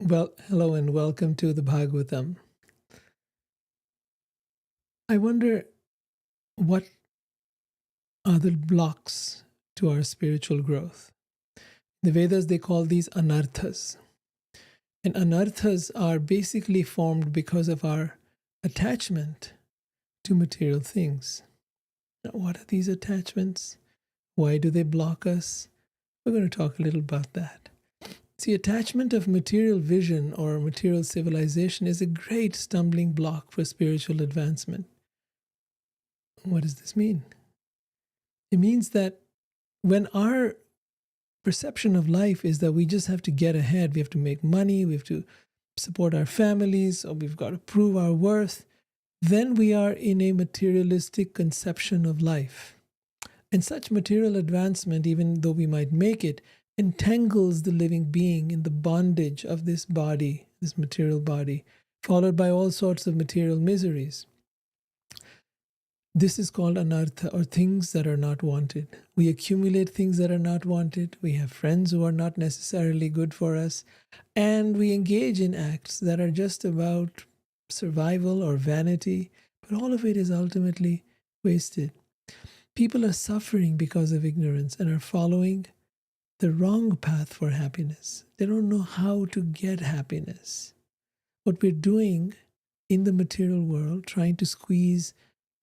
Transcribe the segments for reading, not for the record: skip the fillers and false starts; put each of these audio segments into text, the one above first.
Well, hello and welcome to the Bhagavatam. I wonder what are the blocks to our spiritual growth. The Vedas, they call these Anarthas. And Anarthas are basically formed because of our attachment to material things. Now, what are these attachments? Why do they block us? We're going to talk a little about that. See, attachment of material vision or material civilization is a great stumbling block for spiritual advancement. What does this mean? It means that when our perception of life is that we just have to get ahead, we have to make money, we have to support our families, or we've got to prove our worth, then we are in a materialistic conception of life. And such material advancement, even though we might make it, entangles the living being in the bondage of this body, this material body, followed by all sorts of material miseries. This is called Anartha, or things that are not wanted. We accumulate things that are not wanted. We have friends who are not necessarily good for us. And we engage in acts that are just about survival or vanity. But all of it is ultimately wasted. People are suffering because of ignorance and are following the wrong path for happiness. They don't know how to get happiness. What we're doing in the material world, trying to squeeze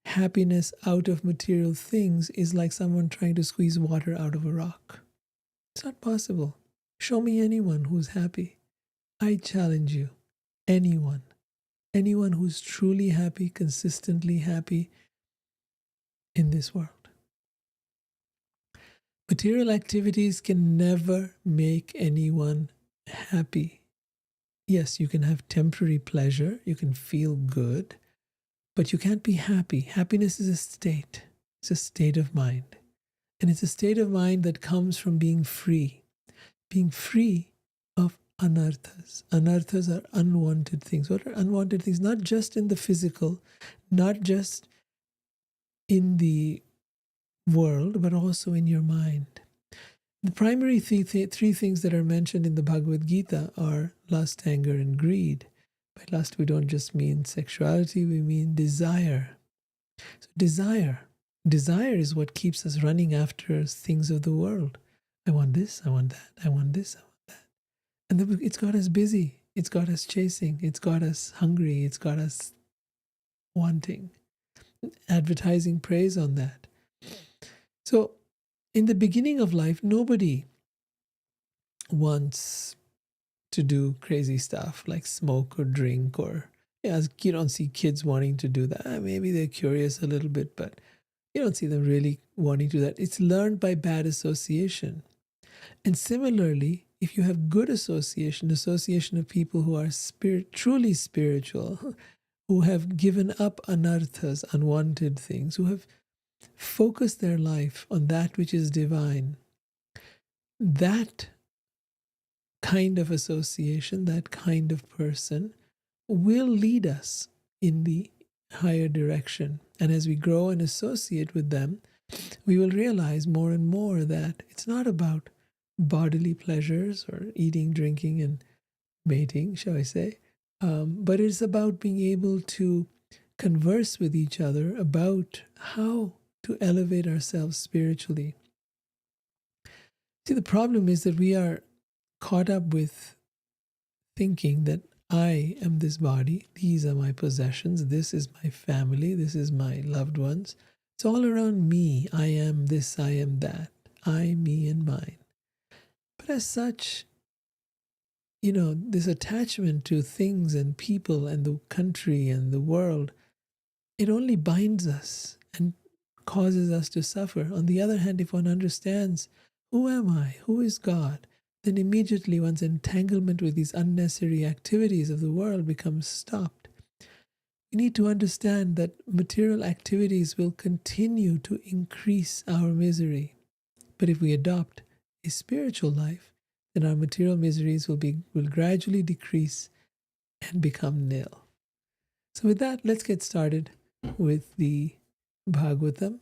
happiness out of material things, is like someone trying to squeeze water out of a rock. It's not possible. Show me anyone who's happy. I challenge you. Anyone who's truly happy, consistently happy in this world. Material activities can never make anyone happy. Yes, you can have temporary pleasure, you can feel good, but you can't be happy. Happiness is a state. It's a state of mind. And it's a state of mind that comes from being free of anarthas. Anarthas are unwanted things. What are unwanted things? Not just in the physical, not just in the world, but also in your mind. The primary three things that are mentioned in the Bhagavad Gita are lust, anger, and greed. By lust, we don't just mean sexuality, we mean desire. So desire is what keeps us running after things of the world. I want this, I want that, I want this, I want that. And then it's got us busy, it's got us chasing, it's got us hungry, it's got us wanting. Advertising preys on that. So in the beginning of life, nobody wants to do crazy stuff like smoke or drink, or you don't see kids wanting to do that. Maybe they're curious a little bit, but you don't see them really wanting to do that. It's learned by bad association. And similarly, if you have good association of people who are truly spiritual, who have given up anarthas, unwanted things, who have focused their life on that which is divine, that kind of association, that kind of person will lead us in the higher direction. And as we grow and associate with them, we will realize more and more that it's not about bodily pleasures or eating, drinking, and mating, shall I say, but it's about being able to converse with each other about how to elevate ourselves spiritually. See, the problem is that we are caught up with thinking that I am this body, these are my possessions, this is my family, this is my loved ones. It's all around me. I am this, I am that. I, me, and mine. But as such, this attachment to things and people and the country and the world, it only binds us and causes us to suffer. On the other hand, if one understands, who am I? Who is God? Then immediately one's entanglement with these unnecessary activities of the world becomes stopped. We need to understand that material activities will continue to increase our misery. But if we adopt a spiritual life, then our material miseries will gradually decrease and become nil. So with that, let's get started with the Bhagavatam.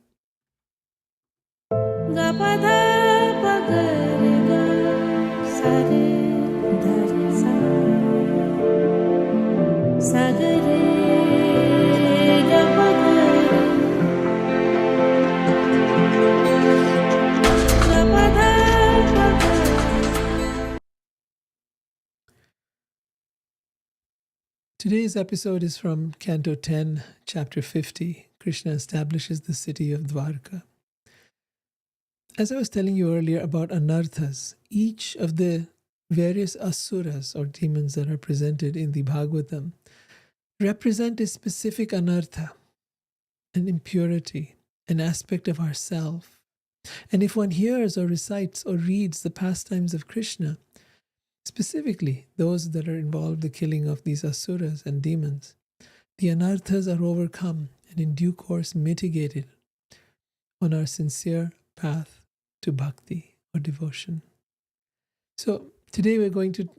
Today's episode is from Canto 10, Chapter 50. Krishna establishes the city of Dwarka. As I was telling you earlier about Anarthas, each of the various asuras or demons that are presented in the Bhagavatam represent a specific anartha, an impurity, an aspect of ourself. And if one hears or recites or reads the pastimes of Krishna, specifically those that are involved in the killing of these asuras and demons, the anarthas are overcome and in due course mitigated on our sincere path to bhakti or devotion. So today we're going to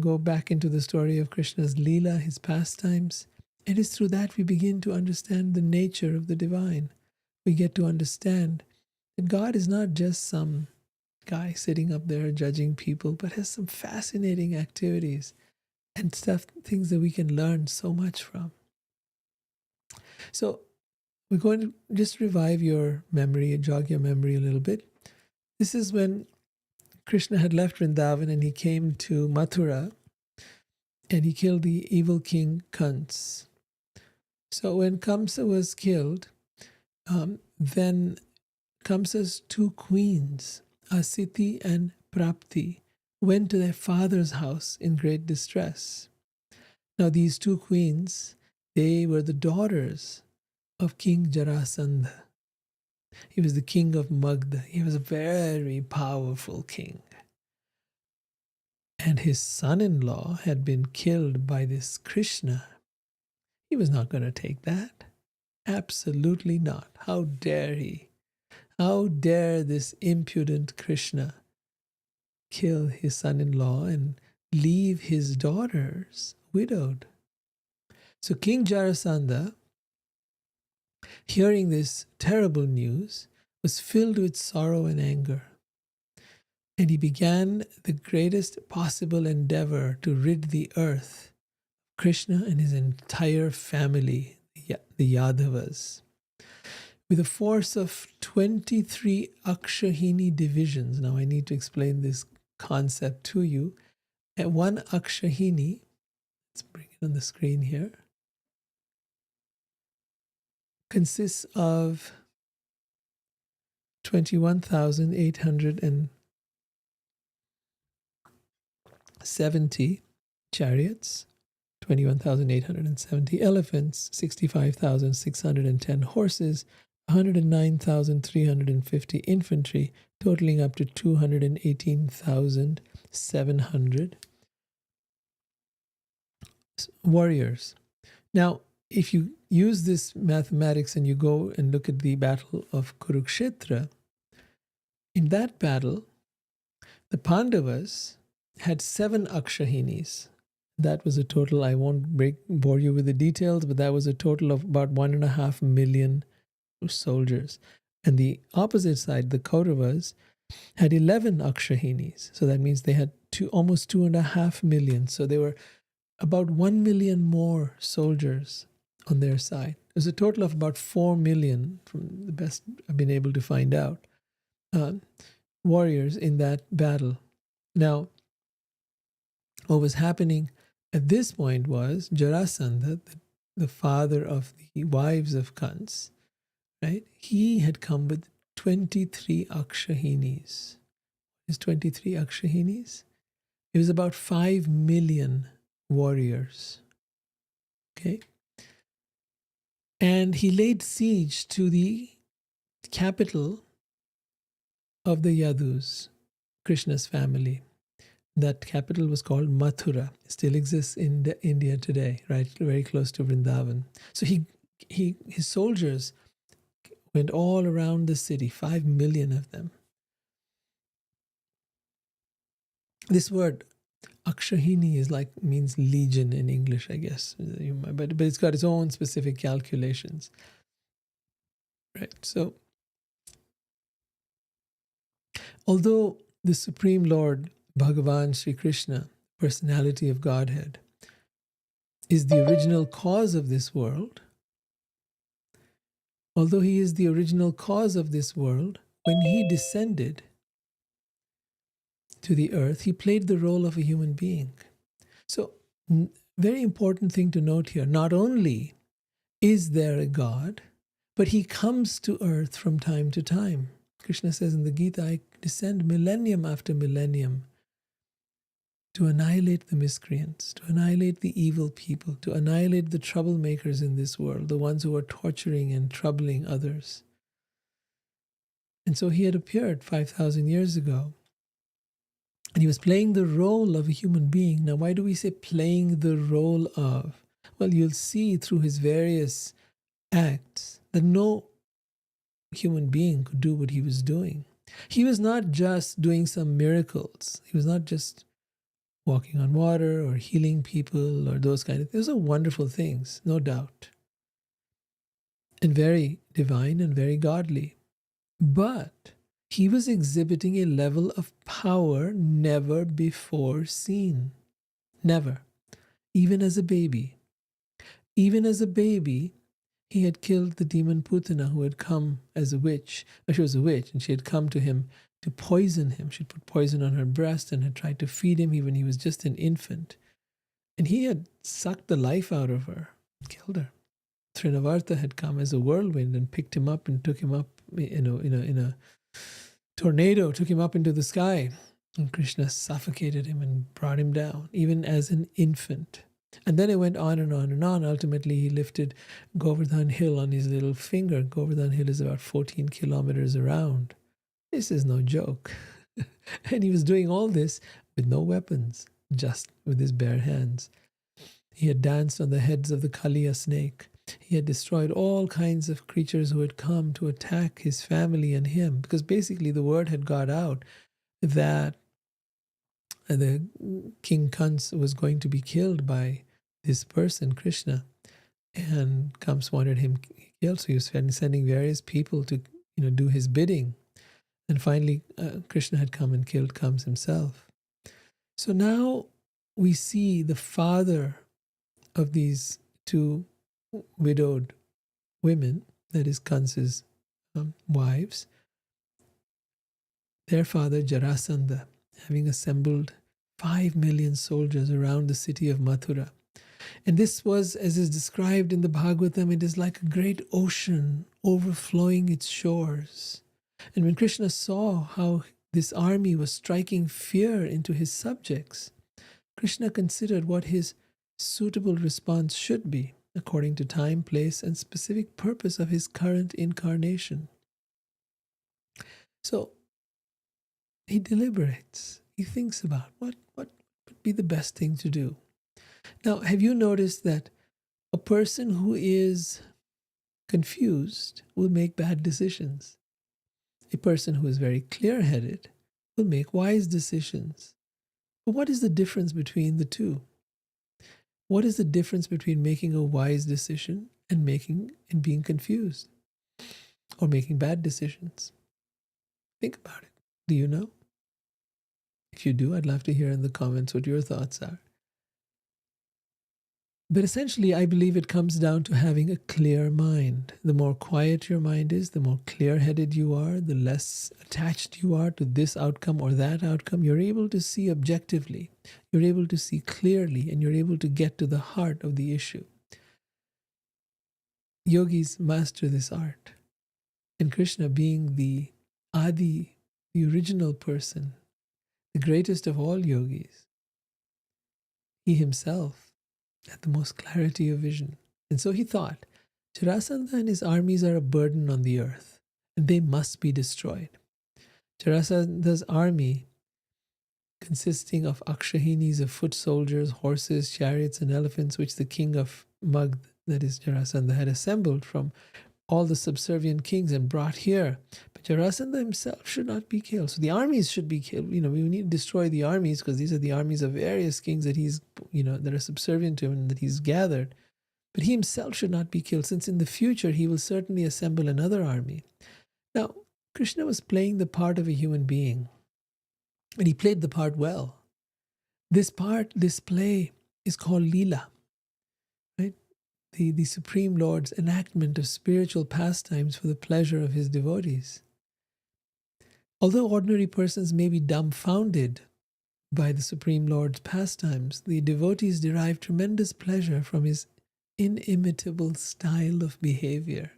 go back into the story of Krishna's Leela, his pastimes. It is through that we begin to understand the nature of the divine. We get to understand that God is not just some guy sitting up there judging people, but has some fascinating activities and things that we can learn so much from. So we're going to just revive your memory, jog your memory a little bit. This is when Krishna had left Vrindavan and he came to Mathura and he killed the evil king Kans. So when Kamsa was killed, then Kamsa's two queens, Asiti and Prapti, went to their father's house in great distress. Now these two queens, they were the daughters of King Jarasandha. He was the king of Magda. He was a very powerful king. And his son-in-law had been killed by this Krishna. He was not going to take that. Absolutely not. How dare he? How dare this impudent Krishna kill his son-in-law and leave his daughters widowed? So King Jarasandha, hearing this terrible news, was filled with sorrow and anger. And he began the greatest possible endeavor to rid the earth of Krishna and his entire family, the Yadavas, with a force of 23 Akshahini divisions. Now I need to explain this concept to you. At one Akshahini, let's bring it on the screen here, consists of 21,870 chariots, 21,870 elephants, 65,610 horses, 109,350 infantry, totaling up to 218,700 warriors. Now, if you use this mathematics and you go and look at the battle of Kurukshetra, in that battle, the Pandavas had 7 Akshahinis. That was a total, I won't bore you with the details, but that was a total of about 1.5 million soldiers. And the opposite side, the Kauravas, had 11 Akshahinis. So that means they had almost 2.5 million. So they were about 1 million more soldiers on their side. It was a total of about 4 million, from the best I've been able to find out, warriors in that battle. Now, what was happening at this point was Jarasandha, the father of the wives of Kans, right? He had come with 23 Akshahinis. His 23 Akshahinis? It was about 5 million warriors. Okay? And he laid siege to the capital of the Yadus, Krishna's family. That capital was called Mathura. It still exists in India today, right? Very close to Vrindavan. So his soldiers went all around the city, 5 million of them. This word Akshahini means legion in English, I guess. But it's got its own specific calculations. Right. So although the Supreme Lord, Bhagavan Sri Krishna, personality of Godhead, is the original cause of this world, although he is the original cause of this world, when he descended to the earth, he played the role of a human being. So very important thing to note here. Not only is there a God, but he comes to earth from time to time. Krishna says in the Gita, I descend millennium after millennium to annihilate the miscreants, to annihilate the evil people, to annihilate the troublemakers in this world, the ones who are torturing and troubling others. And so he had appeared 5,000 years ago. And he was playing the role of a human being. Now, why do we say playing the role of? Well, you'll see through his various acts that no human being could do what he was doing. He was not just doing some miracles. He was not just walking on water or healing people or those kind of things. Those are wonderful things, no doubt. And very divine and very godly. But he was exhibiting a level of power never before seen. Never. Even as a baby. Even as a baby, he had killed the demon Putana, who had come as a witch. She was a witch, and she had come to him to poison him. She'd put poison on her breast and had tried to feed him when he was just an infant. And he had sucked the life out of her, killed her. Srinavarta had come as a whirlwind and picked him up and took him up in a tornado, took him up into the sky. And Krishna suffocated him and brought him down, even as an infant. And then it went on and on and on. Ultimately, he lifted Govardhan Hill on his little finger. Govardhan Hill is about 14 kilometers around. This is no joke. And he was doing all this with no weapons, just with his bare hands. He had danced on the heads of the Kaliya snake. He had destroyed all kinds of creatures who had come to attack his family and him, because basically the word had got out that the King Kans was going to be killed by this person, Krishna, and Kams wanted him killed, so he was sending various people to do his bidding. And finally, Krishna had come and killed Kams himself. So now we see the father of these two widowed women, that is Kansa's wives, their father Jarasandha, having assembled 5 million soldiers around the city of Mathura. And this was, as is described in the Bhagavatam, it is like a great ocean overflowing its shores. And when Krishna saw how this army was striking fear into his subjects, Krishna considered what his suitable response should be, according to time, place, and specific purpose of his current incarnation. So he deliberates. He thinks about what would be the best thing to do. Now, have you noticed that a person who is confused will make bad decisions? A person who is very clear-headed will make wise decisions. But what is the difference between the two? What is the difference between making a wise decision and being confused or making bad decisions? Think about it. Do you know? If you do, I'd love to hear in the comments what your thoughts are. But essentially, I believe it comes down to having a clear mind. The more quiet your mind is, the more clear-headed you are, the less attached you are to this outcome or that outcome. You're able to see objectively. You're able to see clearly, and you're able to get to the heart of the issue. Yogis master this art. And Krishna, being the Adi, the original person, the greatest of all yogis, he himself had the most clarity of vision. And so he thought, Jarasandha and his armies are a burden on the earth, and they must be destroyed. Jarasandha's army, consisting of akshahinis, of foot soldiers, horses, chariots, and elephants, which the king of Magd, that is Jarasandha, had assembled from all the subservient kings and brought here. But Jarasandha himself should not be killed. So the armies should be killed. We need to destroy the armies, because these are the armies of various kings that he's, that are subservient to him and that he's gathered. But he himself should not be killed, since in the future he will certainly assemble another army. Now, Krishna was playing the part of a human being, and he played the part well. This play is called Leela, right? The Supreme Lord's enactment of spiritual pastimes for the pleasure of his devotees. Although ordinary persons may be dumbfounded by the Supreme Lord's pastimes, the devotees derive tremendous pleasure from his inimitable style of behavior.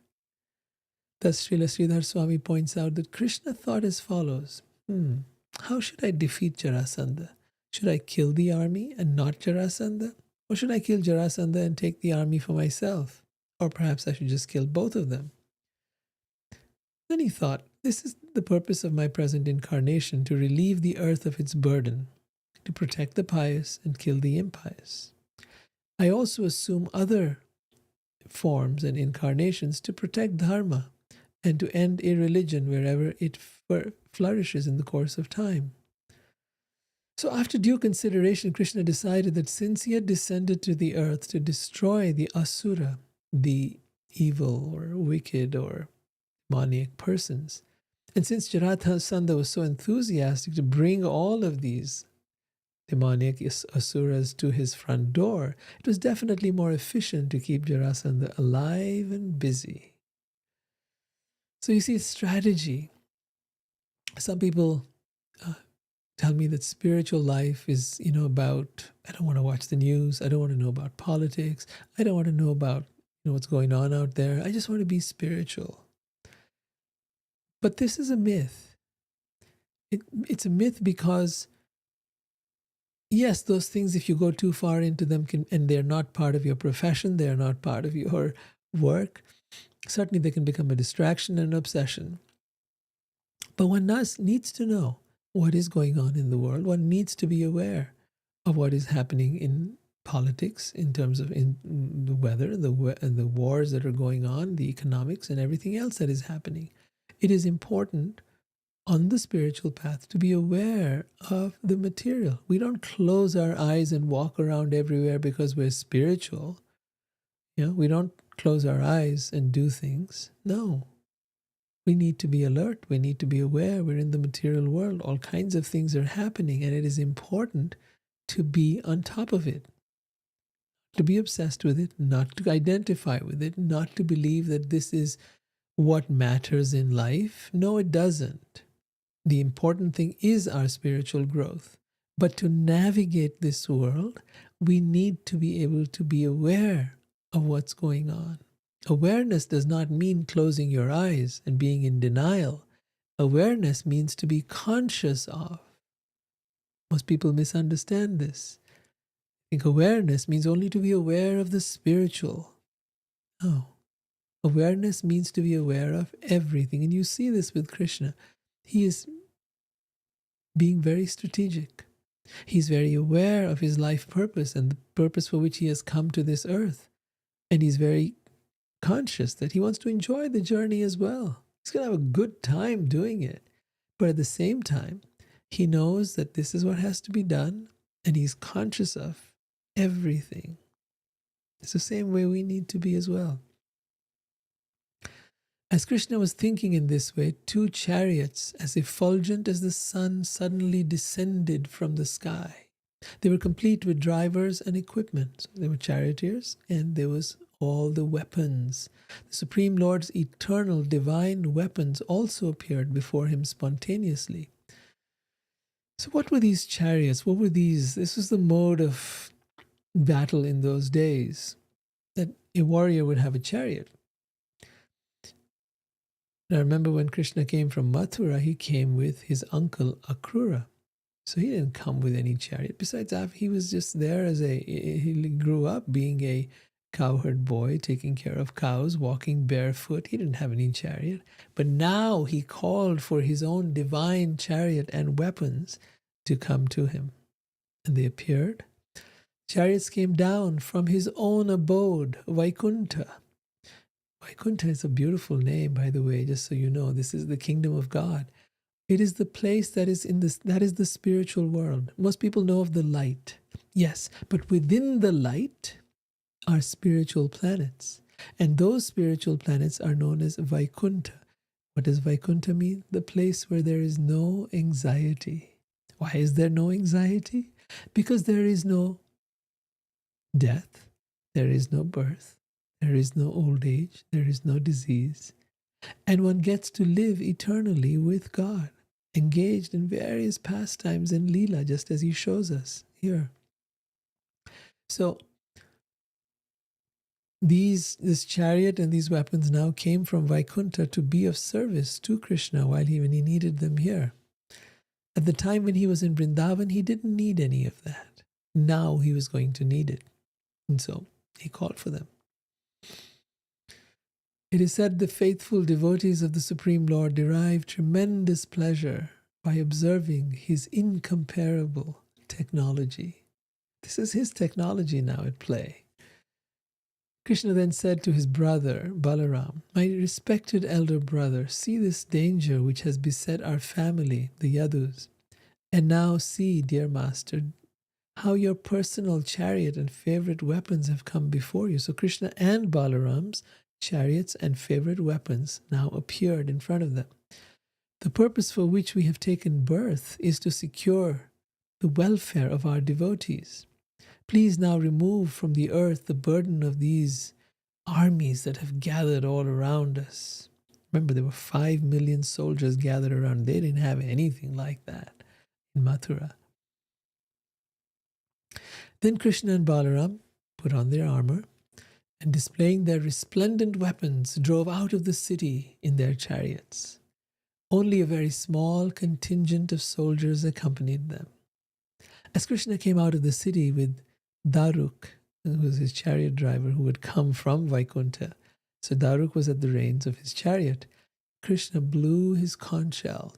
Thus, Srila Sridhar Swami points out that Krishna thought as follows: how should I defeat Jarasandha? Should I kill the army and not Jarasandha? Or should I kill Jarasandha and take the army for myself? Or perhaps I should just kill both of them. Then he thought, this is the purpose of my present incarnation, to relieve the earth of its burden, to protect the pious and kill the impious. I also assume other forms and incarnations to protect dharma and to end irreligion wherever it flourishes in the course of time. So after due consideration, Krishna decided that since he had descended to the earth to destroy the asura, the evil or wicked or demoniac persons, and since Jarasandha was so enthusiastic to bring all of these demoniac asuras to his front door, it was definitely more efficient to keep Jarasandha alive and busy. So you see, strategy. Some people tell me that spiritual life is, about, I don't want to watch the news. I don't want to know about politics. I don't want to know about, what's going on out there. I just want to be spiritual. But this is a myth. It's a myth because, yes, those things, if you go too far into them, and they're not part of your profession, they're not part of your work, certainly they can become a distraction and an obsession. But one needs to know what is going on in the world. One needs to be aware of what is happening in politics, in terms of in the weather, the wars that are going on, the economics, and everything else that is happening. It is important on the spiritual path to be aware of the material. We don't close our eyes and walk around everywhere because we're spiritual. We don't close our eyes and do things. No. We need to be alert. We need to be aware. We're in the material world. All kinds of things are happening, and it is important to be on top of it, to be obsessed with it, not to identify with it, not to believe that this is what matters in life. No, it doesn't. The important thing is our spiritual growth. But to navigate this world, we need to be able to be aware of what's going on. Awareness does not mean closing your eyes and being in denial. Awareness means to be conscious of. Most people misunderstand this. I think awareness means only to be aware of the spiritual. No. Awareness means to be aware of everything. And you see this with Krishna. He is being very strategic. He's very aware of his life purpose and the purpose for which he has come to this earth. And he's very conscious that he wants to enjoy the journey as well. He's going to have a good time doing it. But at the same time, he knows that this is what has to be done, and he's conscious of everything. It's the same way we need to be as well. As Krishna was thinking in this way, two chariots, as effulgent as the sun, suddenly descended from the sky. They were complete with drivers and equipment. They were charioteers, and there was all the weapons. The Supreme Lord's eternal divine weapons also appeared before him spontaneously. So what were these chariots? What were these? This was the mode of battle in those days, that a warrior would have a chariot. And I remember when Krishna came from Mathura, he came with his uncle Akrura. So he didn't come with any chariot. Besides, he was just there he grew up being a cowherd boy, taking care of cows, walking barefoot. He didn't have any chariot. But now he called for his own divine chariot and weapons to come to him. And they appeared. Chariots came down from his own abode, Vaikuntha. Vaikuntha is a beautiful name, by the way, just so you know. This is the kingdom of God. It is the place that is that is the spiritual world. Most people know of the light. Yes, but within the light are spiritual planets. And those spiritual planets are known as Vaikuntha. What does Vaikuntha mean? The place where there is no anxiety. Why is there no anxiety? Because there is no death, there is no birth, there is no old age, there is no disease. And one gets to live eternally with God. engaged in various pastimes in Leela, just as he shows us here. So this chariot and these weapons now came from Vaikuntha to be of service to Krishna when he needed them here. At the time when he was in Vrindavan, he didn't need any of that. Now he was going to need it. And so he called for them. It is said the faithful devotees of the Supreme Lord derive tremendous pleasure by observing his incomparable technology. This is his technology now at play. Krishna then said to his brother, Balaram, "My respected elder brother, see this danger which has beset our family, the Yadus. And now see, dear master, how your personal chariot and favorite weapons have come before you." So Krishna and Balaram's chariots and favorite weapons now appeared in front of them. The purpose for which we have taken birth is to secure the welfare of our devotees. Please now remove from the earth the burden of these armies that have gathered all around us. Remember, there were 5 million soldiers gathered around. They didn't have anything like that in Mathura. Then Krishna and Balaram put on their armor and, displaying their resplendent weapons, drove out of the city in their chariots. Only a very small contingent of soldiers accompanied them. As Krishna came out of the city with Daruk, who was his chariot driver, who had come from Vaikuntha, so Daruk was at the reins of his chariot, Krishna blew his conch shell.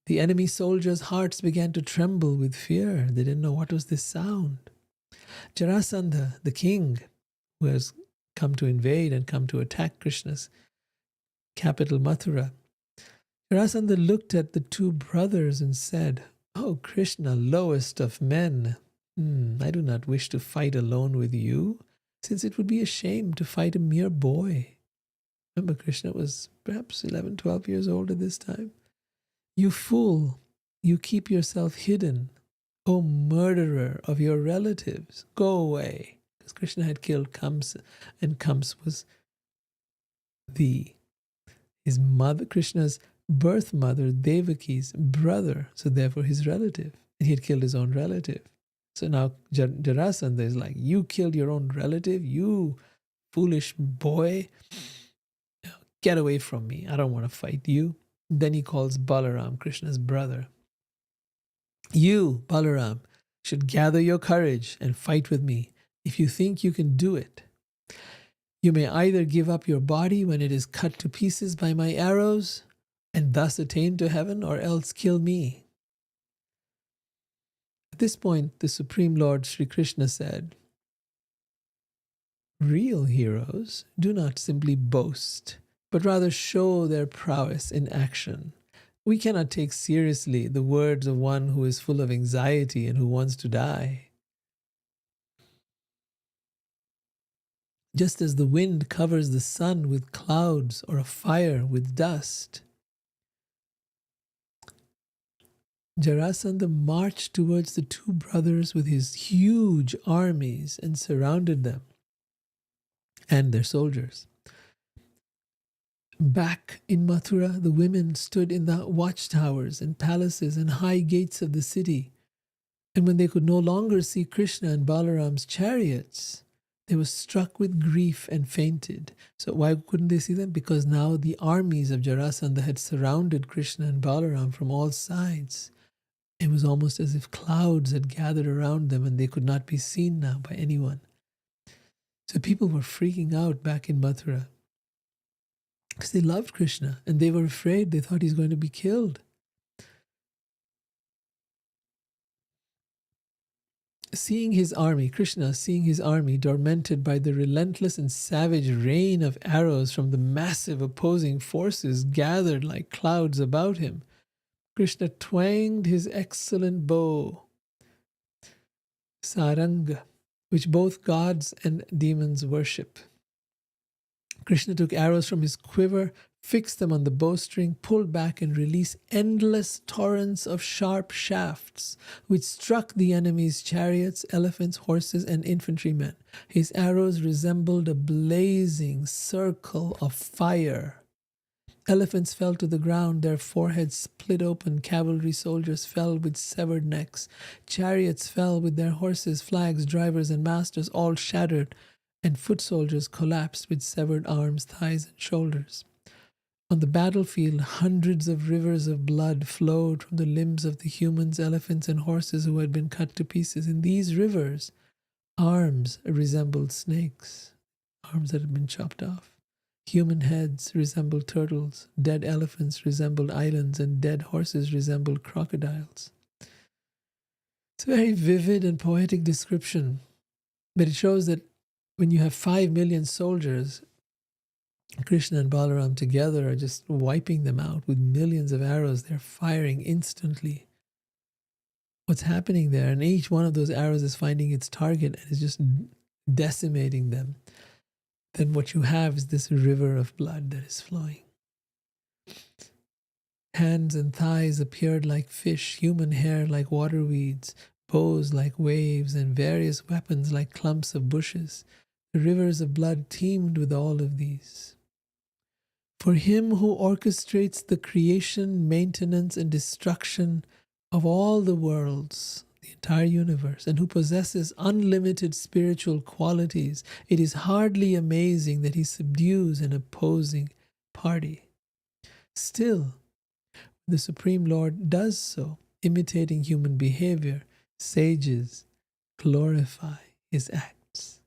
The enemy soldiers' hearts began to tremble with fear. They didn't know what was this sound. Jarasandha, the king, who has come to invade and come to attack Krishna's capital Mathura, Jarasandha looked at the two brothers and said, "Oh Krishna, lowest of men, I do not wish to fight alone with you, since it would be a shame to fight a mere boy." Remember, Krishna was perhaps 11, 12 years old at this time. "You fool, you keep yourself hidden. O murderer of your relatives, go away." Because Krishna had killed Kamsa, and Kamsa was his mother, Krishna's birth mother, Devaki's brother, so therefore his relative. And he had killed his own relative. So now Jarasandha is like, "You killed your own relative, you foolish boy. Get away from me. I don't want to fight you." Then he calls Balaram, Krishna's brother. "You, Balaram, should gather your courage and fight with me if you think you can do it. You may either give up your body when it is cut to pieces by my arrows and thus attain to heaven, or else kill me." At this point, the Supreme Lord Sri Krishna said, "Real heroes do not simply boast, but rather show their prowess in action. We cannot take seriously the words of one who is full of anxiety and who wants to die. Just as the wind covers the sun with clouds or a fire with dust, Jarasandha marched towards the two brothers with his huge armies and surrounded them and their soldiers. Back in Mathura, the women stood in the watchtowers and palaces and high gates of the city. And when they could no longer see Krishna and Balaram's chariots, they were struck with grief and fainted. So why couldn't they see them? Because now the armies of Jarasandha had surrounded Krishna and Balaram from all sides. It was almost as if clouds had gathered around them and they could not be seen now by anyone. So people were freaking out back in Mathura because they loved Krishna and they were afraid. They thought he's going to be killed. Seeing his army, Krishna seeing his army tormented by the relentless and savage rain of arrows from the massive opposing forces gathered like clouds about him, Krishna twanged his excellent bow, Saranga, which both gods and demons worship. Krishna took arrows from his quiver, fixed them on the bowstring, pulled back and released endless torrents of sharp shafts, which struck the enemy's chariots, elephants, horses, and infantrymen. His arrows resembled a blazing circle of fire, Elephants fell to the ground, their foreheads split open. Cavalry soldiers fell with severed necks. Chariots fell with their horses, flags, drivers, and masters all shattered, and foot soldiers collapsed with severed arms, thighs, and shoulders. On the battlefield, hundreds of rivers of blood flowed from the limbs of the humans, elephants, and horses who had been cut to pieces. In these rivers, arms resembled snakes, arms that had been chopped off. Human heads resembled turtles, dead elephants resembled islands, and dead horses resembled crocodiles. It's a very vivid and poetic description, but it shows that when you have 5 million soldiers, Krishna and Balaram together are just wiping them out with millions of arrows. They're firing instantly. What's happening there? And each one of those arrows is finding its target and is just decimating them. Then what you have is this river of blood that is flowing. Hands and thighs appeared like fish, human hair like water weeds, bows like waves, and various weapons like clumps of bushes. The rivers of blood teemed with all of these. For him who orchestrates the creation, maintenance, and destruction of all the worlds, the entire universe, and who possesses unlimited spiritual qualities, it is hardly amazing that he subdues an opposing party. Still, the Supreme Lord does so, imitating human behavior. Sages glorify his acts.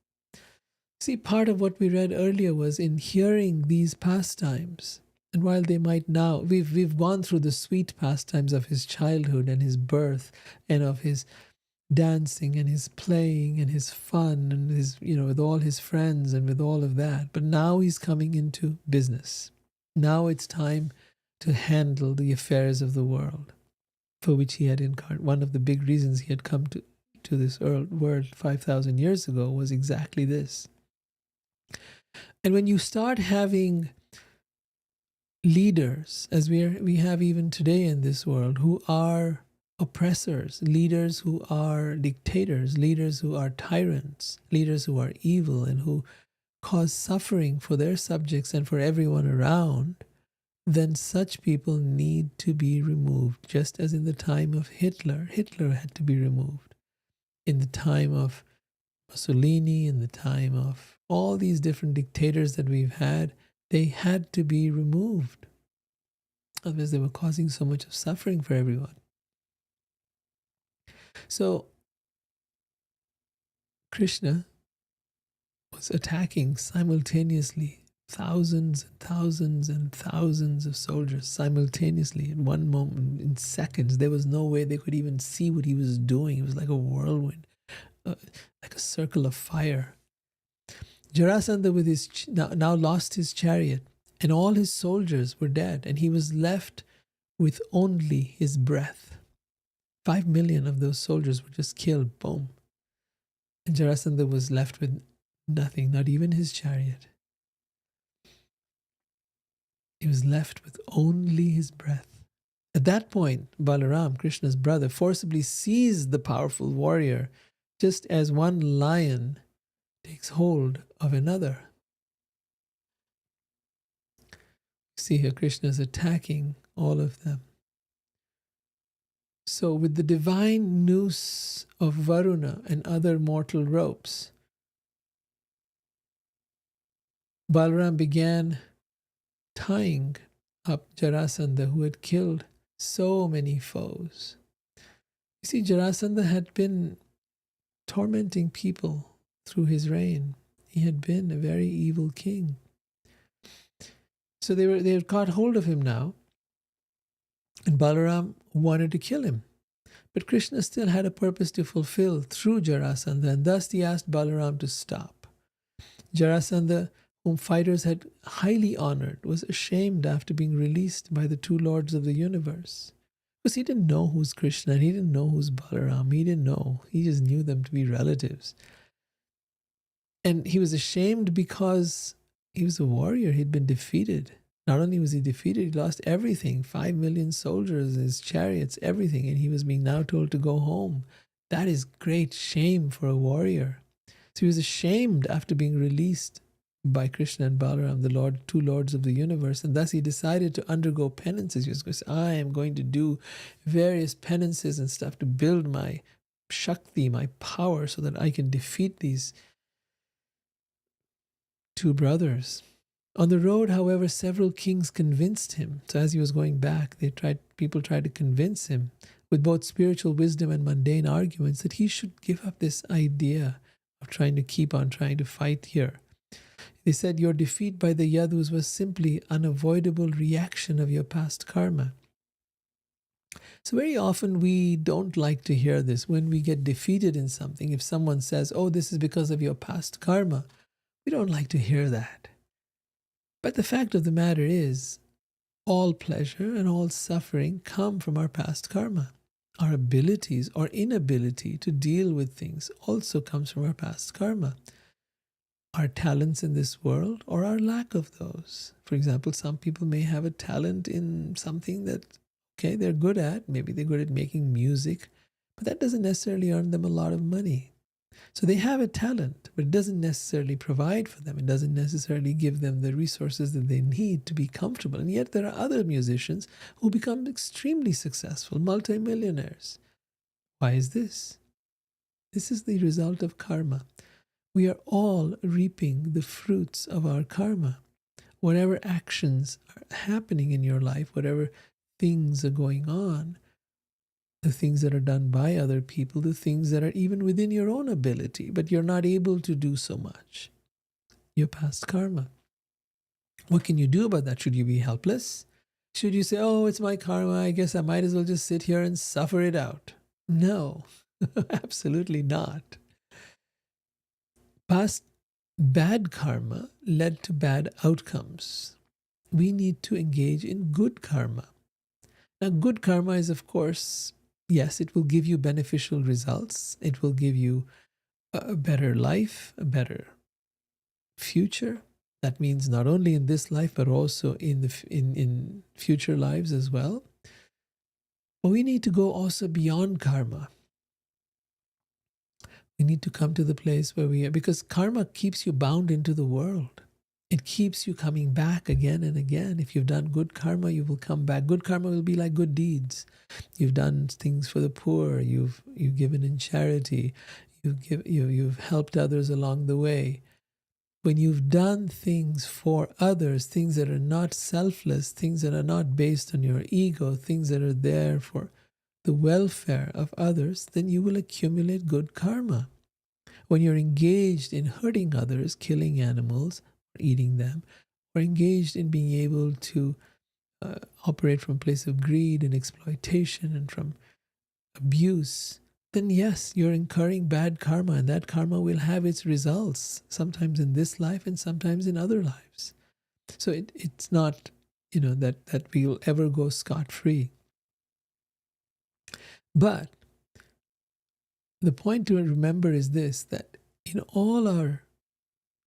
See, part of what we read earlier was in hearing these pastimes, and while they might now, we've gone through the sweet pastimes of his childhood and his birth, and of his dancing and his playing and his fun and his, with all his friends and with all of that. But now he's coming into business. Now it's time to handle the affairs of the world, for which he had incarnated. One of the big reasons he had come to this world 5,000 years ago was exactly this. And when you start having leaders, as we have even today in this world, who are oppressors, leaders who are dictators, leaders who are tyrants, leaders who are evil and who cause suffering for their subjects and for everyone around, then such people need to be removed, just as in the time of Hitler had to be removed. In the time of Mussolini, in the time of all these different dictators that we've had, they had to be removed. Otherwise, they were causing so much of suffering for everyone. So, Krishna was attacking simultaneously thousands and thousands and thousands of soldiers simultaneously in one moment, in seconds. There was no way they could even see what he was doing. It was like a whirlwind, like a circle of fire. Jarasandha with his now lost his chariot, and all his soldiers were dead, and he was left with only his breath. 5 million of those soldiers were just killed, boom. And Jarasandha was left with nothing, not even his chariot. He was left with only his breath. At that point, Balaram, Krishna's brother, forcibly seized the powerful warrior, just as one lion takes hold of another. See here, Krishna is attacking all of them. So with the divine noose of Varuna and other mortal ropes, Balaram began tying up Jarasandha, who had killed so many foes. You see, Jarasandha had been tormenting people through his reign. He had been a very evil king. So they had caught hold of him now, and Balaram wanted to kill him. But Krishna still had a purpose to fulfill through Jarasandha, and thus he asked Balaram to stop. Jarasandha, whom fighters had highly honored, was ashamed after being released by the two lords of the universe. Because he didn't know who's Krishna, and he didn't know who's Balaram. He didn't know. He just knew them to be relatives. And he was ashamed because he was a warrior. He'd been defeated. Not only was he defeated, he lost everything. 5 million soldiers, his chariots, everything. And he was being now told to go home. That is great shame for a warrior. So he was ashamed after being released by Krishna and Balaram, two lords of the universe, and thus he decided to undergo penances. He was going to say, I am going to do various penances and stuff to build my Shakti, my power, so that I can defeat these two brothers. On the road, however, several kings convinced him. So as he was going back, people tried to convince him with both spiritual wisdom and mundane arguments that he should give up this idea of trying to keep on trying to fight here. They said your defeat by the Yadus was simply unavoidable reaction of your past karma. So very often we don't like to hear this. When we get defeated in something, if someone says, oh, this is because of your past karma, we don't like to hear that. But the fact of the matter is, all pleasure and all suffering come from our past karma. Our abilities or inability to deal with things also comes from our past karma. Our talents in this world or our lack of those. For example, some people may have a talent in something that, okay, they're good at. Maybe they're good at making music, but that doesn't necessarily earn them a lot of money. So they have a talent, but it doesn't necessarily provide for them. It doesn't necessarily give them the resources that they need to be comfortable. And yet there are other musicians who become extremely successful, multimillionaires. Why is this? This is the result of karma. We are all reaping the fruits of our karma. Whatever actions are happening in your life, whatever things are going on, the things that are done by other people, the things that are even within your own ability, but you're not able to do so much. Your past karma. What can you do about that? Should you be helpless? Should you say, oh, it's my karma, I guess I might as well just sit here and suffer it out? No, absolutely not. Past bad karma led to bad outcomes. We need to engage in good karma. Now, good karma is, of course, yes, it will give you beneficial results. It will give you a better life, a better future. That means not only in this life, but also in future lives as well. But we need to go also beyond karma. We need to come to the place where we are, because karma keeps you bound into the world. It keeps you coming back again and again. If you've done good karma, you will come back. Good karma will be like good deeds. You've done things for the poor. You've given in charity. You've helped others along the way. When you've done things for others, things that are not selfless, things that are not based on your ego, things that are there for the welfare of others, then you will accumulate good karma. When you're engaged in hurting others, killing animals, eating them, or engaged in being able to operate from a place of greed and exploitation and from abuse, then yes, you're incurring bad karma, and that karma will have its results, sometimes in this life and sometimes in other lives. So it's not, that we'll ever go scot-free. But the point to remember is this, that in all our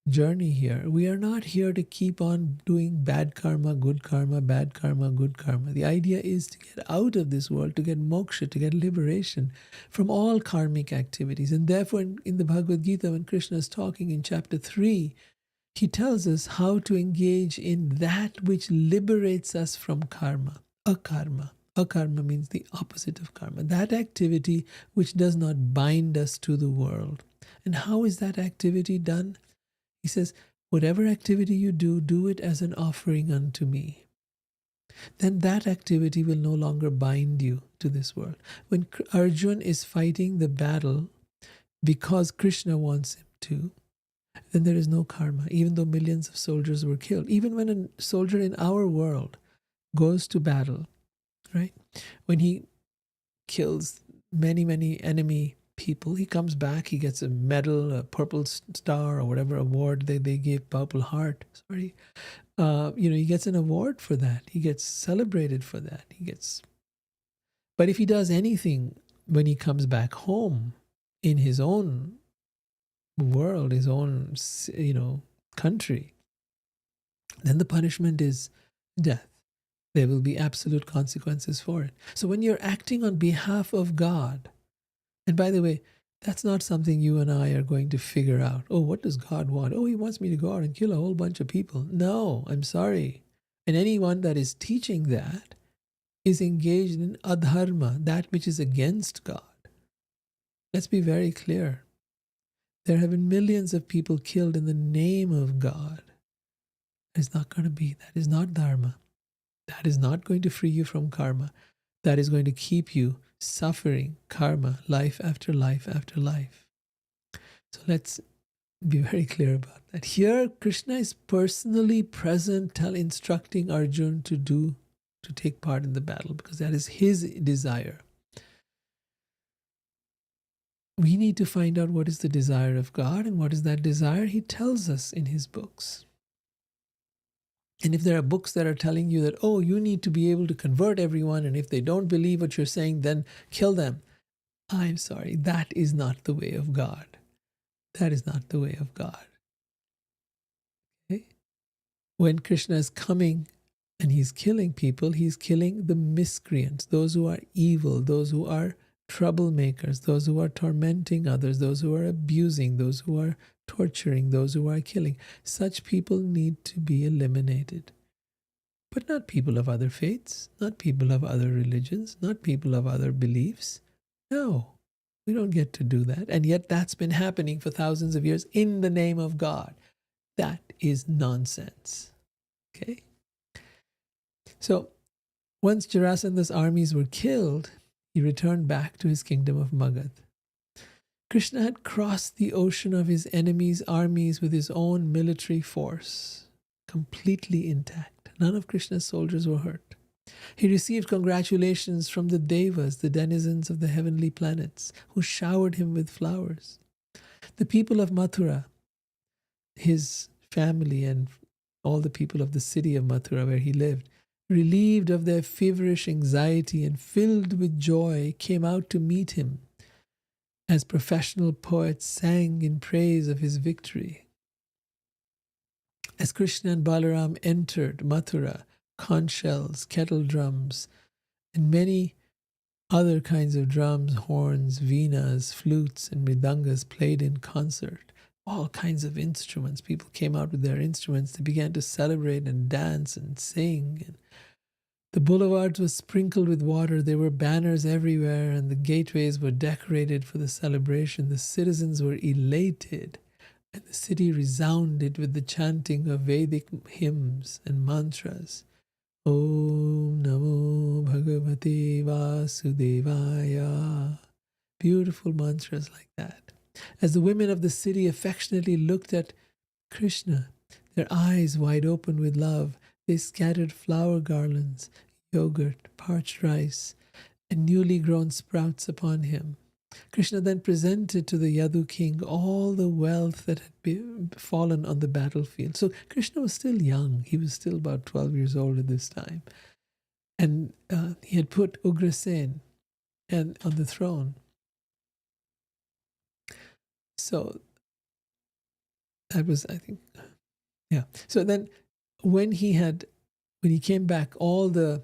journey here, we are not here to keep on doing bad karma, good karma, bad karma, good karma. The idea is to get out of this world, to get moksha, to get liberation from all karmic activities. And therefore, in the Bhagavad Gita, when Krishna is talking in chapter 3, he tells us how to engage in that which liberates us from karma, akarma. Akarma means the opposite of karma. That activity which does not bind us to the world. And how is that activity done? He says, whatever activity you do, do it as an offering unto me. Then that activity will no longer bind you to this world. When Arjuna is fighting the battle because Krishna wants him to, then there is no karma, even though millions of soldiers were killed. Even when a soldier in our world goes to battle, right? When he kills many, many enemy people, he comes back, he gets a medal, a purple star, or whatever award they give, Purple Heart, he gets an award for that. He gets celebrated for that. But if he does anything when he comes back home in his own world, his own, country, then the punishment is death. There will be absolute consequences for it. So when you're acting on behalf of God, and by the way, That's not something you and I are going to figure out. Oh, what does God want? Oh, he wants me to go out and kill a whole bunch of people. No, I'm sorry. And anyone that is teaching that is engaged in adharma, that which is against God. Let's be very clear. There have been millions of people killed in the name of God. It's not going to be. That is not dharma. That is not going to free you from karma. That is going to keep you suffering karma life after life after life. So let's be very clear about that. Here, Krishna is personally present, instructing Arjuna to take part in the battle, because that is his desire. We need to find out what is the desire of God, and what is that desire? He tells us in his books. And if there are books that are telling you that, oh, you need to be able to convert everyone, and if they don't believe what you're saying, then kill them. I'm sorry, that is not the way of God. That is not the way of God. Okay? When Krishna is coming and he's killing people, he's killing the miscreants, those who are evil, those who are troublemakers, those who are tormenting others, those who are abusing, those who are torturing, those who are killing. Such people need to be eliminated. But not people of other faiths, not people of other religions, not people of other beliefs. No, we don't get to do that. And yet that's been happening for thousands of years in the name of God. That is nonsense. Okay? So once Jarasandha's armies were killed, he returned back to his kingdom of Magad. Krishna had crossed the ocean of his enemies' armies with his own military force, completely intact. None of Krishna's soldiers were hurt. He received congratulations from the devas, the denizens of the heavenly planets, who showered him with flowers. The people of Mathura, his family and all the people of the city of Mathura where he lived, relieved of their feverish anxiety and filled with joy, came out to meet him as professional poets sang in praise of his victory. As Krishna and Balaram entered Mathura, conch shells, kettle drums, and many other kinds of drums, horns, veenas, flutes, and mridangas played in concert. All kinds of instruments. People came out with their instruments. They began to celebrate and dance and sing. And the boulevards were sprinkled with water. There were banners everywhere, and the gateways were decorated for the celebration. The citizens were elated, and the city resounded with the chanting of Vedic hymns and mantras. Om Namo Bhagavate Vasudevaya. Beautiful mantras like that. As the women of the city affectionately looked at Krishna, their eyes wide open with love, they scattered flower garlands, yogurt, parched rice, and newly grown sprouts upon him. Krishna then presented to the Yadu king all the wealth that had fallen on the battlefield. So Krishna was still young. He was still about 12 years old at this time. And he had put Ugrasen on the throne. So that was, I think, yeah. So then when he came back, all the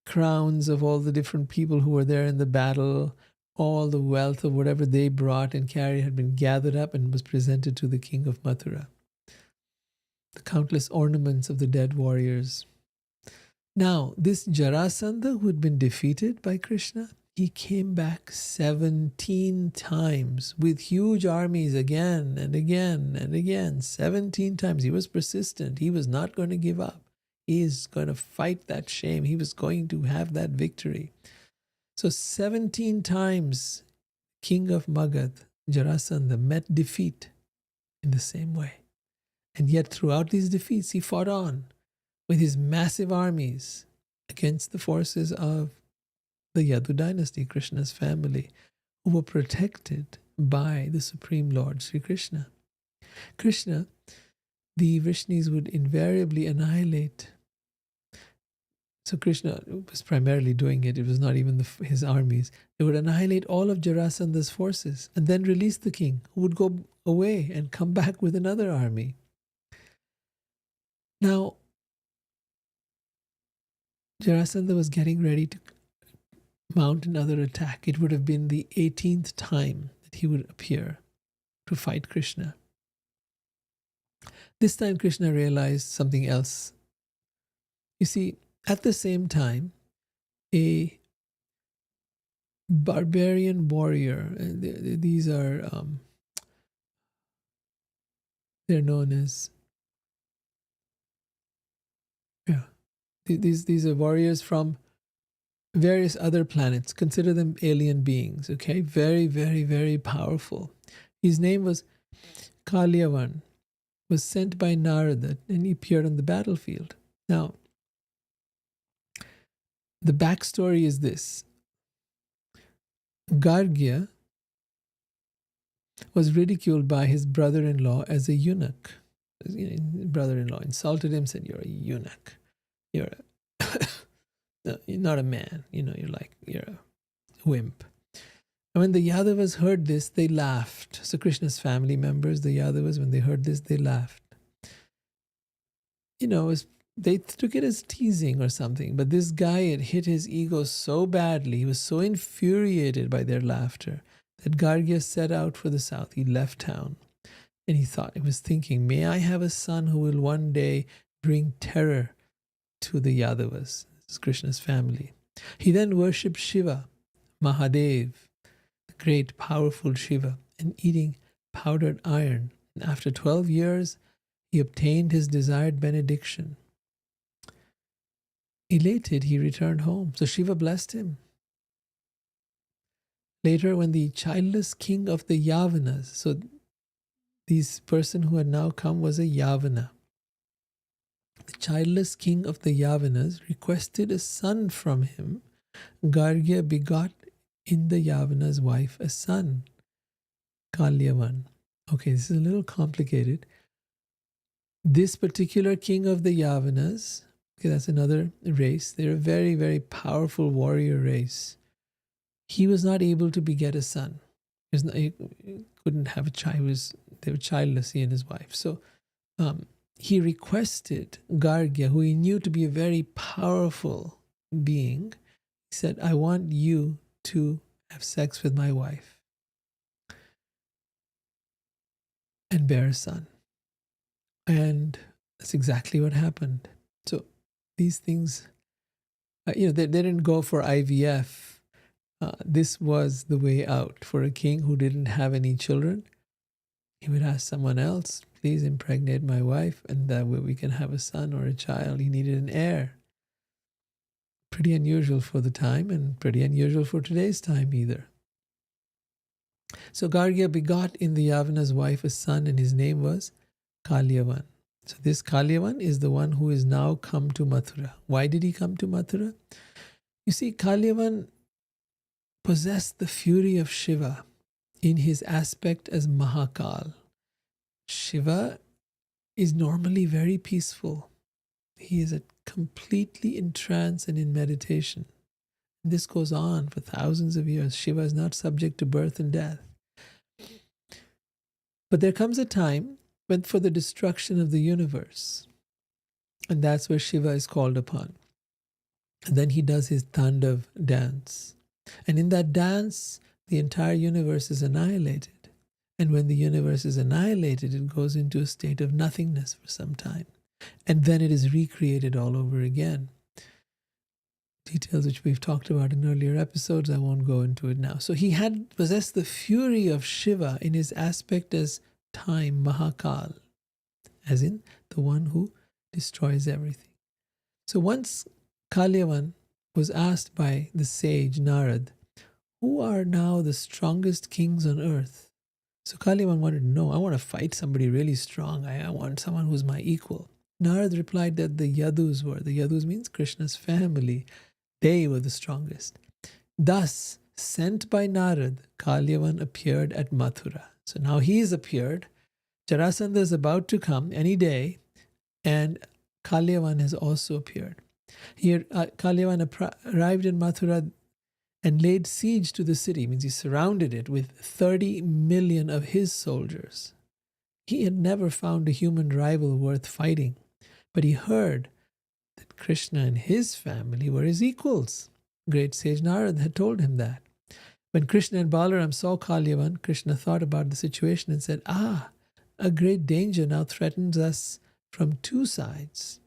crowns of all the different people who were there in the battle, all the wealth of whatever they brought and carried had been gathered up and was presented to the king of Mathura. The countless ornaments of the dead warriors. Now, this Jarasandha, who had been defeated by Krishna, he came back 17 times with huge armies again and again and again. 17 times. He was persistent. He was not going to give up. He is going to fight that shame. He was going to have that victory. So 17 times, king of Magad, Jarasandha, met defeat in the same way. And yet throughout these defeats, he fought on with his massive armies against the forces of the Yadu dynasty, Krishna's family, who were protected by the Supreme Lord Sri Krishna. Krishna, the Vrishnis would invariably annihilate. So Krishna was primarily doing it. It was not even his armies. They would annihilate all of Jarasandha's forces and then release the king, who would go away and come back with another army. Now, Jarasandha was getting ready to mount another attack. It would have been the 18th time that he would appear to fight Krishna. This time Krishna realized something else. You see, at the same time, a barbarian warrior, and these are, they're known as, yeah, these are warriors from various other planets. Consider them alien beings, okay? Very, very, very powerful. His name was Kalyavan, was sent by Narada, and he appeared on the battlefield. Now, the backstory is this. Gargya was ridiculed by his brother-in-law as a eunuch. His brother-in-law insulted him, said, "You're a eunuch. You're no, you're not a man. You're a wimp." And when the Yadavas heard this, they laughed. So Krishna's family members, the Yadavas, when they heard this, they laughed. They took it as teasing or something. But this guy had hit his ego so badly, he was so infuriated by their laughter, that Gargya set out for the south. He left town. And he was thinking, may I have a son who will one day bring terror to the Yadavas. This is Krishna's family. He then worshipped Shiva, Mahadev, the great powerful Shiva, and eating powdered iron. And after 12 years, he obtained his desired benediction. Elated, he returned home. So Shiva blessed him. Later, when the childless king of the Yavanas, so this person who had now come was a Yavana. The childless king of the Yavanas requested a son from him. Gargya begot in the Yavana's wife a son, Kalyavan. Okay, this is a little complicated. This particular king of the Yavanas, okay, that's another race. They're a very, very powerful warrior race. He was not able to beget a son. He couldn't have a child. They were childless, he and his wife. So he requested Gargya, who he knew to be a very powerful being. He said, I want you to have sex with my wife and bear a son. And that's exactly what happened. So these things, they didn't go for IVF. This was the way out for a king who didn't have any children. He would ask someone else, please impregnate my wife, and that way we can have a son or a child. He needed an heir. Pretty unusual for the time, and pretty unusual for today's time either. So Gargya begot in the Yavana's wife a son, and his name was Kalyavan. So this Kalyavan is the one who is now come to Mathura. Why did he come to Mathura? You see, Kalyavan possessed the fury of Shiva in his aspect as Mahakal. Shiva is normally very peaceful. He is completely in trance and in meditation. This goes on for thousands of years. Shiva is not subject to birth and death. But there comes a time when for the destruction of the universe, and that's where Shiva is called upon. And then he does his Tandav dance. And in that dance, the entire universe is annihilated. And when the universe is annihilated, it goes into a state of nothingness for some time. And then it is recreated all over again. Details which we've talked about in earlier episodes, I won't go into it now. So he had possessed the fury of Shiva in his aspect as time, Mahakal, as in the one who destroys everything. So once Kalyavan was asked by the sage Narad, who are now the strongest kings on earth? So Kalyavan wanted to know, I want to fight somebody really strong. I want someone who's my equal. Narad replied that the Yadus were. The Yadus means Krishna's family. They were the strongest. Thus, sent by Narad, Kalyavan appeared at Mathura. So now he's appeared. Jarasandha is about to come any day, and Kalyavan has also appeared. Here, Kalyavan arrived in Mathura and laid siege to the city, means he surrounded it with 30 million of his soldiers. He had never found a human rival worth fighting, but he heard that Krishna and his family were his equals. Great sage Narad had told him that. When Krishna and Balaram saw Kalyavan, Krishna thought about the situation and said, a great danger now threatens us from two sides.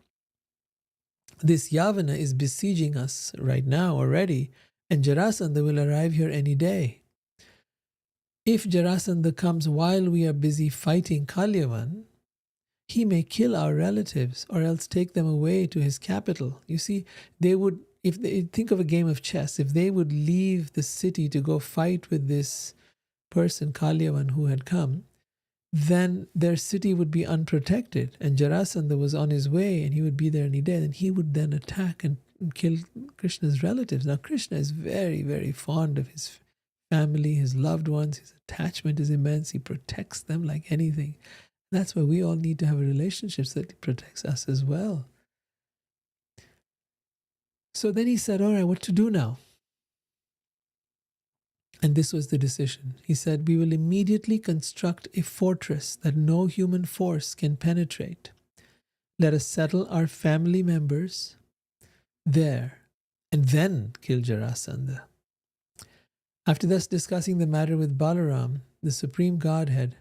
This Yavana is besieging us right now already, and Jarasandha will arrive here any day. If Jarasandha comes while we are busy fighting Kalyavan, he may kill our relatives or else take them away to his capital. You see, they would, if they think of a game of chess, if they would leave the city to go fight with this person, Kalyavan, who had come, then their city would be unprotected, and Jarasandha was on his way and he would be there any day, and he would then attack and kill Krishna's relatives. Now, Krishna is very, very fond of his family, his loved ones. His attachment is immense. He protects them like anything. That's why we all need to have a relationship so that it protects us as well. So then he said, all right, what to do now? And this was the decision. He said, we will immediately construct a fortress that no human force can penetrate. Let us settle our family members there and then kill Jarasandha. After thus discussing the matter with Balaram, the Supreme Godhead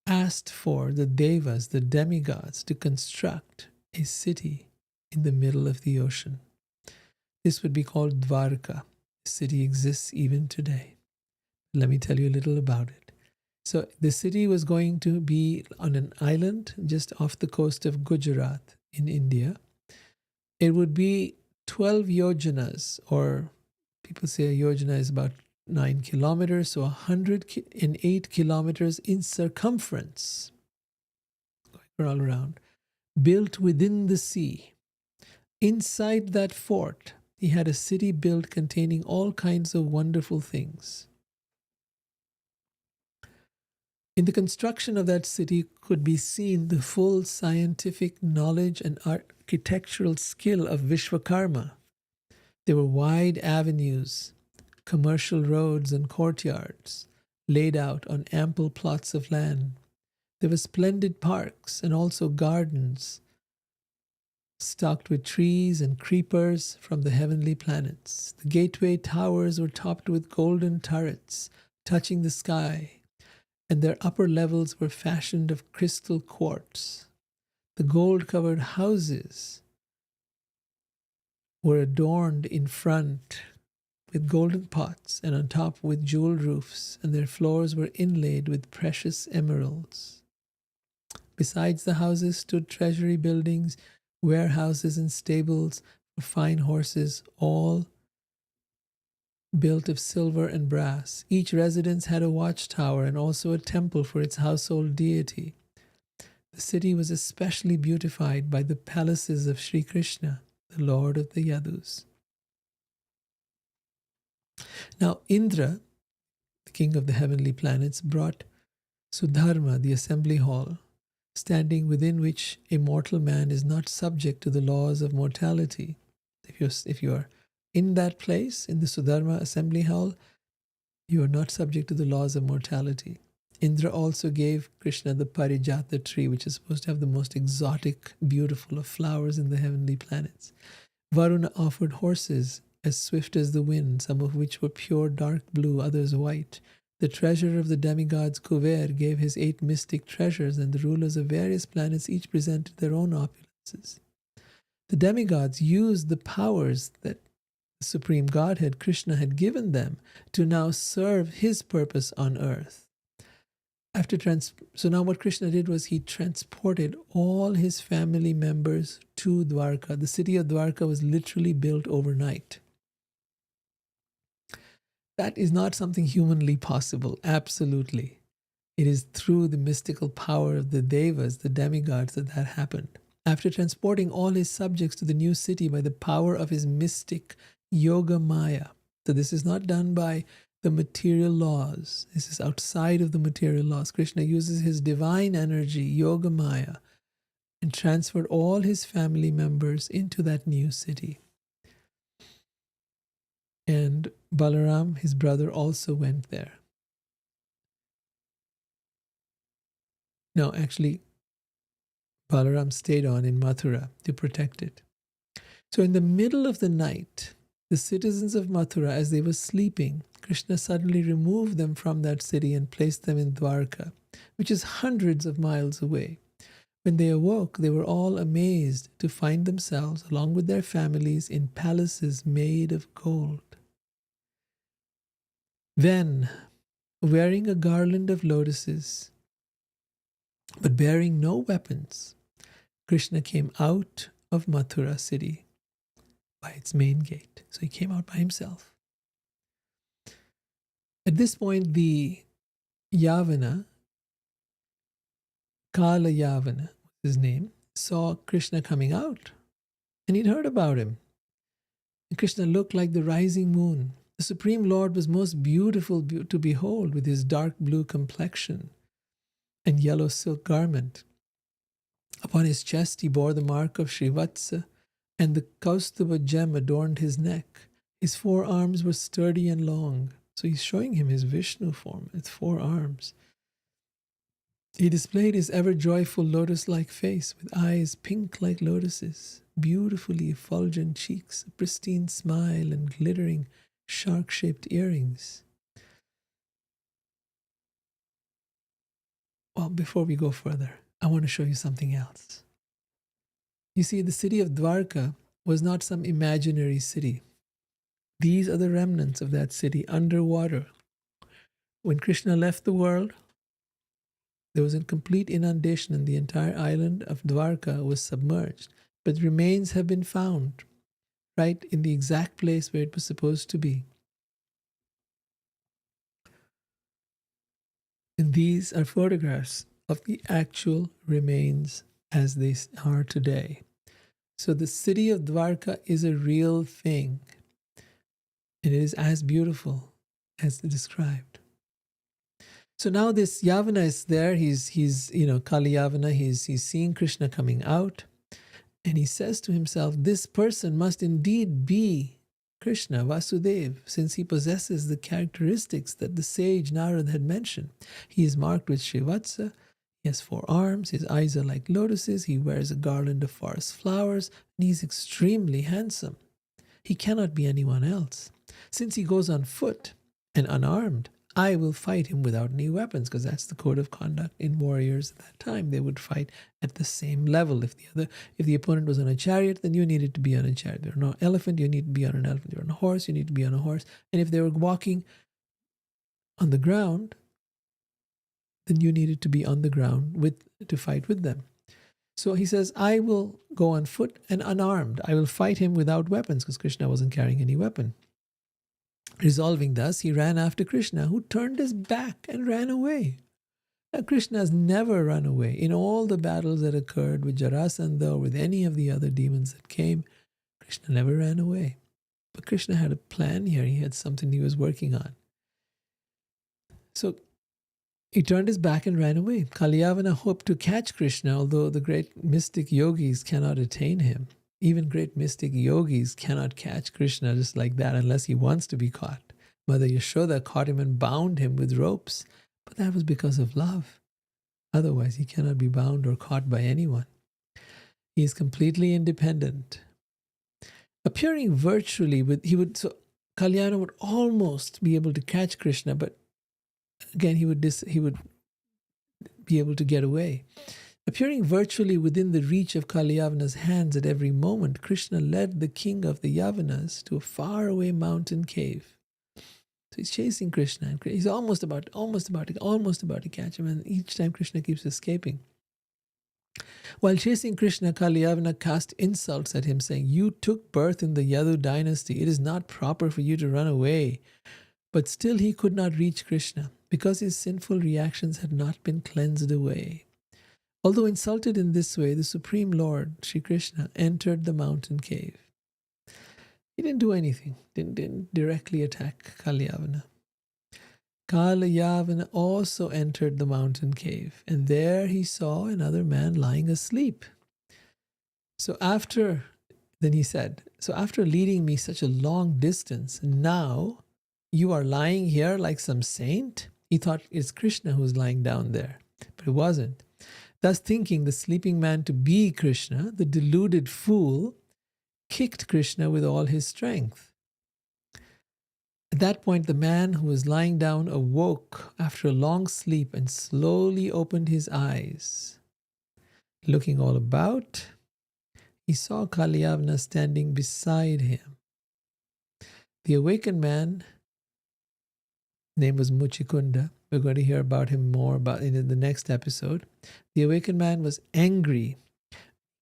asked for the Devas, the demigods, to construct a city in the middle of the ocean. This would be called Dwarka. The city exists even today. Let me tell you a little about it. So the city was going to be on an island just off the coast of Gujarat in India. It would be 12 yojanas, or people say a yojana is about 9 kilometers, so 108 kilometers in circumference, going all around, built within the sea. Inside that fort, he had a city built containing all kinds of wonderful things. In the construction of that city could be seen the full scientific knowledge and architectural skill of Vishwakarma. There were wide avenues, commercial roads and courtyards laid out on ample plots of land. There were splendid parks and also gardens stocked with trees and creepers from the heavenly planets. The gateway towers were topped with golden turrets touching the sky, and their upper levels were fashioned of crystal quartz. The gold-covered houses were adorned in front with golden pots and on top with jeweled roofs, and their floors were inlaid with precious emeralds. Besides the houses stood treasury buildings, warehouses and stables for fine horses, all built of silver and brass. Each residence had a watchtower and also a temple for its household deity. The city was especially beautified by the palaces of Sri Krishna, the Lord of the Yadus. Now Indra, the king of the heavenly planets, brought Sudharma, the assembly hall, standing within which a mortal man is not subject to the laws of mortality. If you are in that place, in the Sudharma assembly hall, you are not subject to the laws of mortality. Indra also gave Krishna the Parijata tree, which is supposed to have the most exotic, beautiful of flowers in the heavenly planets. Varuna offered horses as swift as the wind, some of which were pure dark blue, others white. The treasurer of the demigods, Kuver, gave his 8 mystic treasures, and the rulers of various planets each presented their own opulences. The demigods used the powers that the Supreme Godhead, Krishna, had given them to now serve his purpose on earth. So now what Krishna did was he transported all his family members to Dwarka. The city of Dwarka was literally built overnight. That is not something humanly possible, absolutely. It is through the mystical power of the Devas, the demigods, that happened. After transporting all his subjects to the new city by the power of his mystic Yoga Maya. So this is not done by the material laws. This is outside of the material laws. Krishna uses his divine energy, Yoga Maya, and transferred all his family members into that new city. And Balaram, his brother, also went there. Now, actually, Balaram stayed on in Mathura to protect it. So in the middle of the night, the citizens of Mathura, as they were sleeping, Krishna suddenly removed them from that city and placed them in Dwarka, which is hundreds of miles away. When they awoke, they were all amazed to find themselves, along with their families, in palaces made of gold. Then, wearing a garland of lotuses, but bearing no weapons, Krishna came out of Mathura city by its main gate. So he came out by himself. At this point, the Yavana, Kala Yavana, his name, saw Krishna coming out, and he'd heard about him. And Krishna looked like the rising moon. The Supreme Lord was most beautiful to behold, with his dark blue complexion and yellow silk garment. Upon his chest he bore the mark of Srivatsa, and the Kaustubha gem adorned his neck. His forearms were sturdy and long. So he's showing him his Vishnu form, its four arms. He displayed his ever-joyful lotus-like face, with eyes pink like lotuses, beautifully effulgent cheeks, a pristine smile, and glittering shark-shaped earrings. Well, before we go further, I want to show you something else. You see, the city of Dwarka was not some imaginary city. These are the remnants of that city underwater. When Krishna left the world, there was a complete inundation and the entire island of Dwarka was submerged. But remains have been found right in the exact place where it was supposed to be. And these are photographs of the actual remains as they are today. So the city of Dwarka is a real thing. And it is as beautiful as described. So now this Yavana is there. He's Kali Yavana. He's seeing Krishna coming out, and he says to himself, "This person must indeed be Krishna, Vasudev, since he possesses the characteristics that the sage Narad had mentioned. He is marked with Srivatsa. He has four arms. His eyes are like lotuses. He wears a garland of forest flowers, and he's extremely handsome. He cannot be anyone else. Since he goes on foot and unarmed, I will fight him without any weapons," because that's the code of conduct in warriors at that time. They would fight at the same level. If the opponent was on a chariot, then you needed to be on a chariot. If you're on an elephant, you need to be on an elephant. If you're on a horse, you need to be on a horse. And if they were walking on the ground, then you needed to be on the ground to fight with them. So he says, I will go on foot and unarmed. I will fight him without weapons, because Krishna wasn't carrying any weapon. Resolving thus, he ran after Krishna, who turned his back and ran away. Now, Krishna has never run away. In all the battles that occurred with Jarasandha or with any of the other demons that came, Krishna never ran away. But Krishna had a plan here. He had something he was working on. So he turned his back and ran away. Kalyavana hoped to catch Krishna, although the great mystic yogis cannot attain him. Even great mystic yogis cannot catch Krishna just like that unless he wants to be caught. Mother Yashoda caught him and bound him with ropes, but that was because of love. Otherwise, he cannot be bound or caught by anyone. He is completely independent. Appearing virtually so Kalyana would almost be able to catch Krishna, but again, he would be able to get away. Appearing virtually within the reach of Kalyavana's hands at every moment, Krishna led the king of the Yavanas to a faraway mountain cave. So he's chasing Krishna, and he's almost about to catch him, and each time Krishna keeps escaping. While chasing Krishna, Kalyavana cast insults at him, saying, "You took birth in the Yadu dynasty. It is not proper for you to run away." But still he could not reach Krishna, because his sinful reactions had not been cleansed away. Although insulted in this way, the Supreme Lord, Sri Krishna, entered the mountain cave. He didn't do anything, didn't directly attack Kalyavana. Kalyavana also entered the mountain cave, and there he saw another man lying asleep. Then he said, "So after leading me such a long distance, now you are lying here like some saint?" He thought it's Krishna who was lying down there, but it wasn't. Thus thinking the sleeping man to be Krishna, the deluded fool kicked Krishna with all his strength. At that point, the man who was lying down awoke after a long sleep and slowly opened his eyes. Looking all about, he saw Kalyavana standing beside him. The awakened man, name was Muchikunda. We're going to hear about him more in the next episode. The awakened man was angry,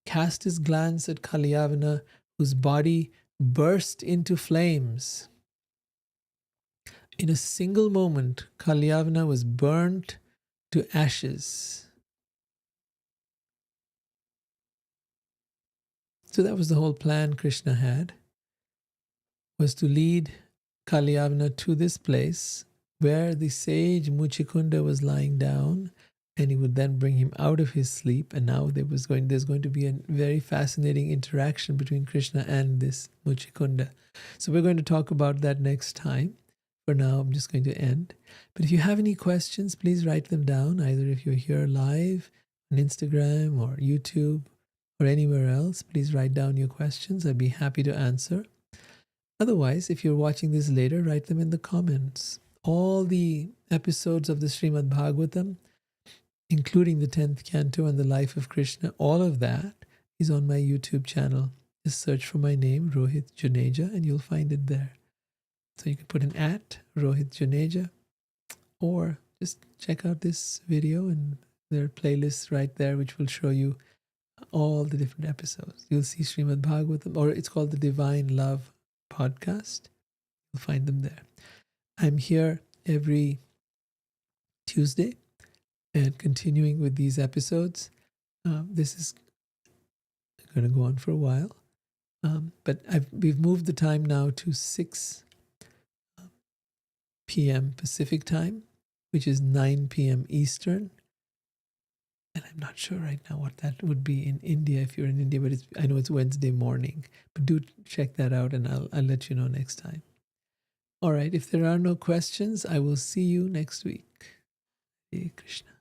cast his glance at Kalyavana, whose body burst into flames. In a single moment, Kalyavana was burnt to ashes. So that was the whole plan Krishna had, was to lead Kalyavana to this place where the sage Muchikunda was lying down, and he would then bring him out of his sleep. And now there's going to be a very fascinating interaction between Krishna and this Muchikunda. So we're going to talk about that next time. For now, I'm just going to end. But if you have any questions, please write them down, either if you're here live on Instagram or YouTube or anywhere else. Please write down your questions. I'd be happy to answer. Otherwise, if you're watching this later, write them in the comments. All the episodes of the Srimad Bhagavatam, including the 10th Canto and the life of Krishna, all of that is on my YouTube channel. Just search for my name, Rohit Juneja, and you'll find it there. So you can put an @Rohit Juneja, or just check out this video, and there are playlists right there which will show you all the different episodes. You'll see Srimad Bhagavatam, or it's called the Divine Love Podcast. You'll find them there. I'm here every Tuesday and continuing with these episodes. This is going to go on for a while, but we've moved the time now to 6 p.m. Pacific time, which is 9 p.m. Eastern. And I'm not sure right now what that would be in India, if you're in India, but I know it's Wednesday morning. But do check that out, and I'll let you know next time. All right, if there are no questions, I will see you next week. Hare Krishna.